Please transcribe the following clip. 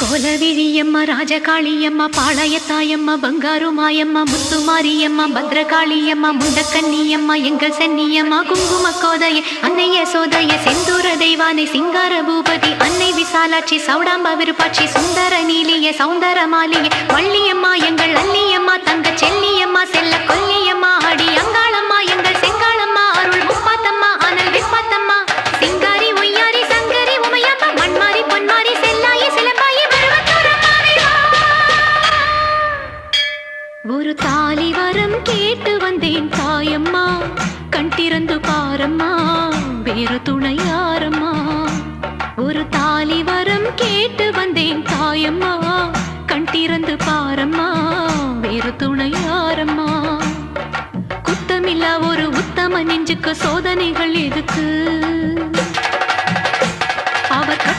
கோலவிழியம்மா ராஜகாளியம்மா பாளையத்தாயம்மா பங்காரு மாயம்மா முத்துமாரியம்மா பத்ரகாளியம்மா முண்டக்கன்னியம்மா எங்கள் சென்னியம்மா குங்கும கோதைய அன்னைய சோதைய செந்தூர தெய்வானை சிங்கார பூபதி அன்னை விசாலாட்சி சௌடாம்பா விருப்பாட்சி சுந்தர நீலிய சௌந்தர மாலிய வள்ளியம்மா எங்கள் அல்லியம்மா தங்க செல்லியம்மா செல்ல கொல்லியம்மா அடி அங்காளம்மா எங்கள் செங்காளம்மா அருள் முப்பாத்தம்மா அனல் விப்பாத்தம்மா சிங்காரி ஒய்யாரி சங்கரி உமையப்பா மண்மாரி பொன்மாரி செல்லாயி சிலம்பாயி ஒரு தாலி வரம் கேட்டு வந்தேன் தாயம்மா கண் திறந்து பாரம்மா வேறு துணையாரம்மா ஒரு தாலி வரம் கேட்டு வந்தேன் தாயம்மா கண் திறந்து பாரம்மா வேறு துணையாரம்மா குத்தமில்லா ஒரு உத்தம நெஞ்சுக்கு சோதனைகள் எதுக்கு